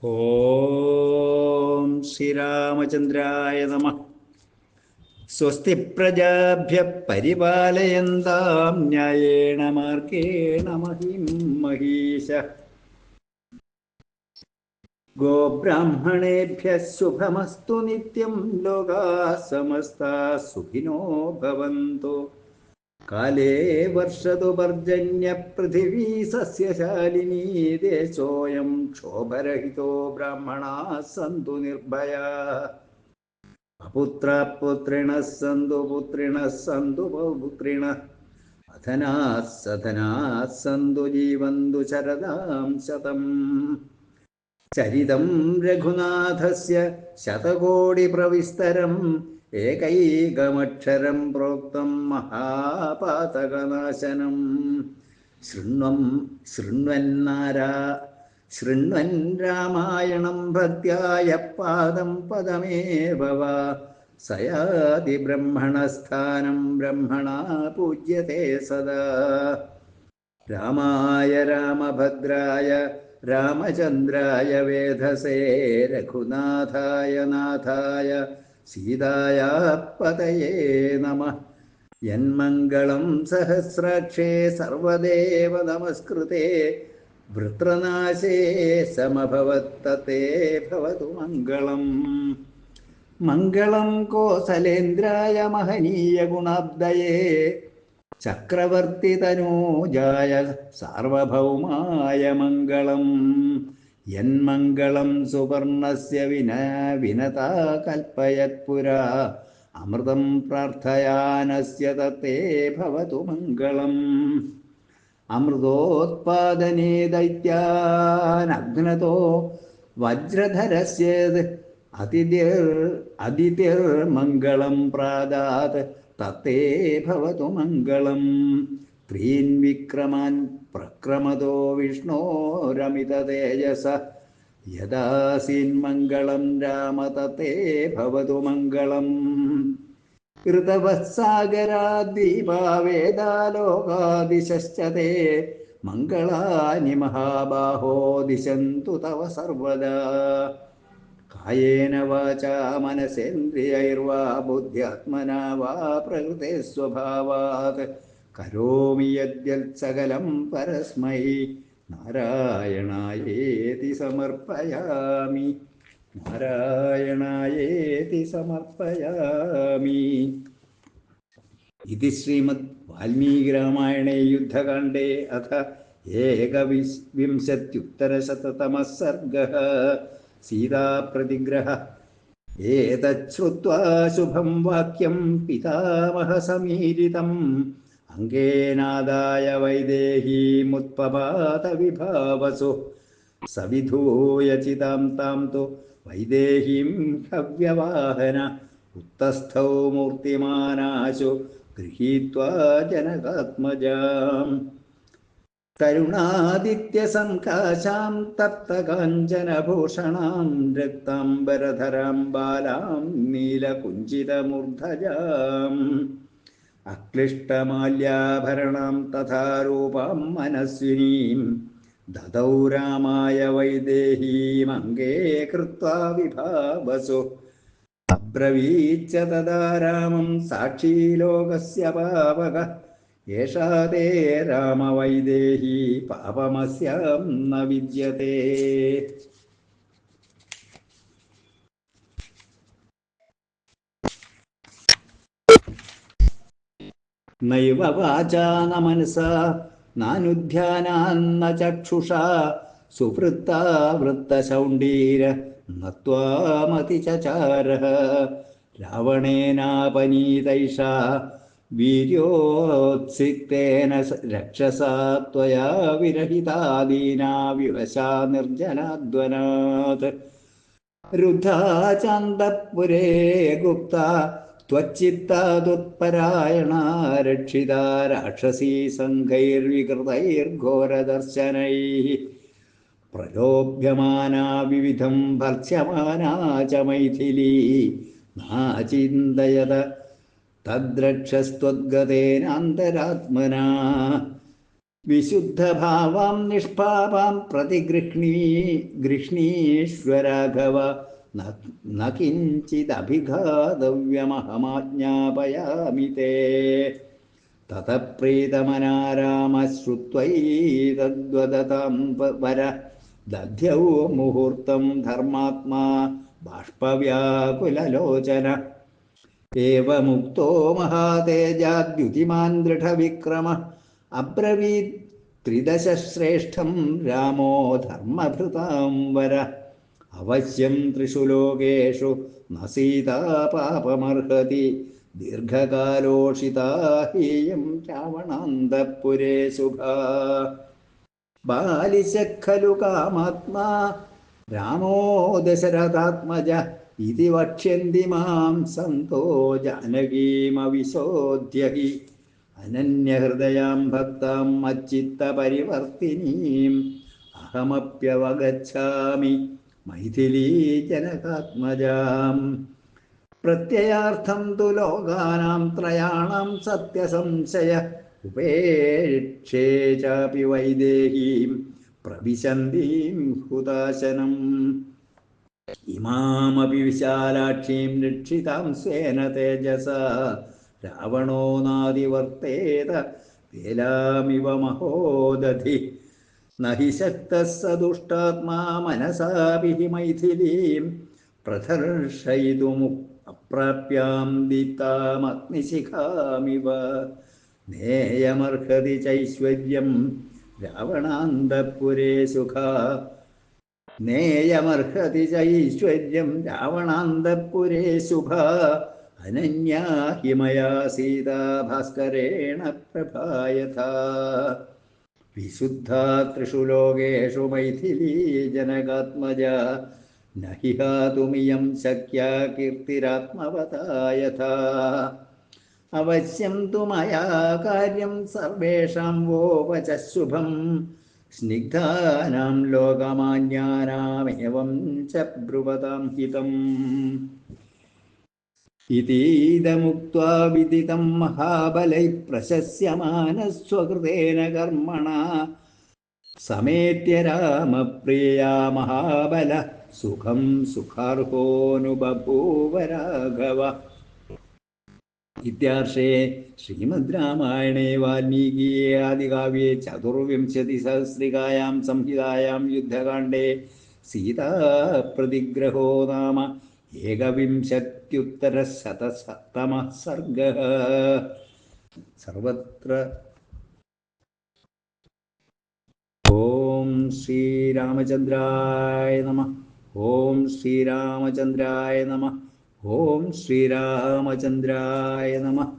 ഓം ശ്രീരാമചന്ദ്രായ നമഃ. സ്വസ്തി പ്രജാഭ്യഃ പരിപാലയന്താം ന്യായേണ മാർഗേണ മഹിം മഹീശഃ. ഗോബ്രാഹ്മണേഭ്യഃ ശുഭമസ്തു നിത്യം. ലോകാഃ സമസ്താഃ സുഖിനോ ഭവന്തു. കാലേ വർഷതു പർജന്യ പൃഥിവീ സസ്യശാലിനീ. ദേശോऽയം ക്ഷോഭരഹിതോ ബ്രാഹ്മണാः സന്തു നിർഭയാः. അപുത്രാः പുത്രിണഃ സന്തു പുത്രിണഃ സന്തു പൗത്രിണഃ. അധനാः സധനാः സന്തു ജീവന്തു ശരദാം ശതം. ചരിതം രഘുനാഥസ്യ ശതകോടിപ്രവിസ്തരം. ഏകൈകമക്ഷരം പ്രോക്തം മഹാപാതകനാശനം. ശൃണ്വൻ രാമായണം ഭക്ത്യാ യഃ പാദം പദമേവ വാ. സയാതി ബ്രഹ്മണസ്ഥാനം ബ്രഹ്മണാ പൂജ്യത്തെ സദാ. രാമായ രാമഭദ്രായ രാമചന്ദ്രായ വേധസേ. രഘുനാഥായ നാഥായ സീതായാ പതയേ നമഃ. യന്മംഗളം സഹസ്രാക്ഷേ സർവദേവ നമസ്കൃതേ. വൃത്രനാശേ സമഭവത്തത്തെ ഭവതു മംഗളം. മംഗളം കോസലേന്ദ്രായ മഹനീയ ഗുണാബ്ദയേ. ചക്രവർത്തിതനൂജായ സാർവഭൗമായ മംഗളം. യന്മംഗളം സുവർണസ്യ വിനതാ കൽപ്പയത്പുരാ. അമൃതം പ്രാർത്ഥയാനസ്യ തത്തേ ഭവതു മംഗളം. അമൃതോത്പാദനേ ദൈത്യാനഗ്നതോ വജ്രധരസ്യേത്. അതിഥിർമംഗളം പ്രാദാത് തത്തേ ഭവതു മംഗളം. ത്രീൻ വിക്രമാൻ പ്രക്രമതോ വിഷ്ണോരമിത തേജസ. യദാസീന്മംഗളം രാമ തത്തേ ഭവതു മംഗളം. ഋതവസാഗരാദ്വീപാ വേദാലോകാദിശ്ച തേ. മംഗളാനി മഹാബാഹോ ദിശന്തു തവ സർവദാ. കായേന വാചാ മനസേന്ദ്രിയൈർവാ ബുദ്ധ്യാത്മനാ വാ പ്രകൃതേ സ്വഭാവാത്. കരോമി യദ്യത് സകലം പരസ്മൈ നാരായണായേതി സമർപ്പയാമി. നാരായണായേതി സമർപ്പയാമി. ഇതി ശ്രീമദ് വാൽമീകി രാമായണേ യുദ്ധകാണ്ഡേ അഥ ഏകവിംശത്യുത്തരശതതമഃ സർഗഃ. സീതാപ്രതിഗ്രഹ. ഏതച്ഛ്രുത്വാ ശുഭം വാക്യം പിതാമഹസമീരിതം. അംഗേനാദായ വൈദേഹീമുത്പപാത വിഭാവസു. സവിധൂയ ചിതാം താം തു വൈദേഹീം ഹവ്യവാഹന. ഉത്തസ്ഥൗ മൂർത്തിമാനാശു ഗൃഹീത്വാ ജനകാത്മജാം. തരുണാദിത്യസംകാശാം തപ്തകാഞ്ചനഭൂഷണാം. രക്താംബരധരാം ബാലാം നീലകുഞ്ചിതമൂർധജാം. അക്ലിഷ്ടമാല്യാഭരണാം തഥാ രൂപാം മനസ്വിനീം. ദദൗ രാമായ വൈദേഹീമംഗേ കൃത്വാ വിഭാവസു. അബ്രവീച്ച തദാ രാമം സാക്ഷീ ലോകസ്യ പാവകഃ. യേഷാ തേ രാമവൈദേഹീ പാപമസ്യാം ന വിദ്യതേ. നൈവ വാചാ ന മനസാ നാനുധ്യാനാന്ന ചക്ഷുഷാ. സുവൃത്താ വൃത്തശൗണ്ഡീര നത്വാമതിചചാരഃ. രാവണേനാപനീതൈഷാ വീര്യോത്സിക്തേന രക്ഷസാ. ത്വയാ വിരഹിതാ ദീനാ വിവശാ നിർജനാദ്വനാത്. രുദ്ധാ ചാന്തപുരേ ഗുപ്താ ത്വച്ചിത്താതുത്പരായണാ. രക്ഷിതാ രാക്ഷസീ സംഘൈർവികൃതൈർഘോരദർശനൈഃ. പ്രലോഭ്യമാനാ വിവിധം ഭർത്സ്യമാനാ ച മൈഥിലീ. നാചിന്തയത തദ്രക്ഷസ്ത്വദ്ഗതേനാന്തരാത്മനാ. വിശുദ്ധഭാവാം നിഷ്പാപാം ഗൃഹ്ണീശ്വരാഘവ ന കിഞ്ചിദഭിഘാതവ്യമഹമാജ്ഞാപയാമി തേ. തതഃ പ്രീതമനാരാമ ശ്രുത്വൈതദ്വദതാം വര ദധ്യൗ മുഹൂർത്തം ധർമാത്മാ ബാഷ്പവ്യാകുലലോചന. ഏവമുക്തോ മഹാതേജാദ്യുതിമാൻ ദൃഢവിക്രമഃ അബ്രവീത് ത്രിദശശ്രേഷ്ഠം രാമോ ധർമ്മഭൃതാം വര. അവശ്യം ത്രിഷു ലോകേഷു ന സീതാ പാപമർഹതി ദീർഘകാലോഷിതാ ഹേയം രാവണാന്തഃപുരേ സുഖാ. ബാലിശഃ ഖലു കാമാത്മാ രാമോ ദശരഥാത്മജ ഇതി വക്ഷ്യന്തി മാം സന്തോ ജാനകീമവിശോധ്യ ഹി. അനന്യഹൃദയാം ഭക്താം മച്ചിത്തപരിവർത്തിനീം അഹമപ്യവഗച്ഛാമി മൈഥിലീജനകാത്മജാം. പ്രത്യയാർത്ഥം തു ലോകാനാം ത്രയാണാം സത്യസംശയ ഉപേക്ഷേ ചാപി വൈദേഹീം പ്രവിശന്തീം ഹുതാശനം. ഇമാമപി വിശാലാക്ഷീം രക്ഷിതാം സ്വേന തേജസാ രാവണോ നാതിവർത്തേത വേലാമിവ മഹോദധി. നഹി ശക്തഃ സ ദുഷ്ടാത്മാ മനസാപി ഹി മൈഥിലീം പ്രദർശയിതുമപ്രാപ്യാം ദീപ്താമഗ്നിശിഖാമിവ. നേയമർഹതി ചൈശ്വര്യം രാവണാന്തഃപുരേ സുഖാ. നേയമർഹതി ചൈശ്വര്യം രാവണാന്തഃപുരേ ശുഭാ. അനന്യാ ഹി മയാ സീതാ ഭാസ്കരേണ പ്രഭായഥാ. വിശുദ്ധാ ത്രിഷു ലോകേഷു മൈഥിലീ ജനകാത്മജാ ന ഹി ഹാതുമിയം ശക്യാ കീർത്തിരാത്മവതാ യഥാ. അവശ്യം തു മയാ കാര്യം സർവേഷാം വോ വചഃ ശുഭം സ്നിഗ്ധാനാം ലോകമാന്യാനാമേവം ച ബ്രുവതാം ഹിതം. ഇതീദമുക്ത്വാ വിദിതം മഹാബലൈഃ പ്രശസ്യമാനഃ സ്വകൃതേന കർമ്മണാ സമേത്യ രാമപ്രിയാ മഹാബലഃ സുഖം സുഖാർഹോനുബഭൂവ രാഘവ. ഇത്യാർഷേ ശ്രീമദ് രാമായണേ വാൽമീകിയേ ആദികാവ്യേ ചതുർവിംശതിസഹസ്രികായാം സംഹിതായാം യുദ്ധകാണ്ഡേ സീതാപ്രതിഗ്രഹോ നാമ ഏകവിംശത്യുത്തരശതതമഃ സർഗഃ. സർവത്ര ഓം ശ്രീരാമചന്ദ്രായ നമഃ. ഓം ശ്രീരാമചന്ദ്രായ നമഃ. ഓം ശ്രീരാമചന്ദ്രായ നമഃ.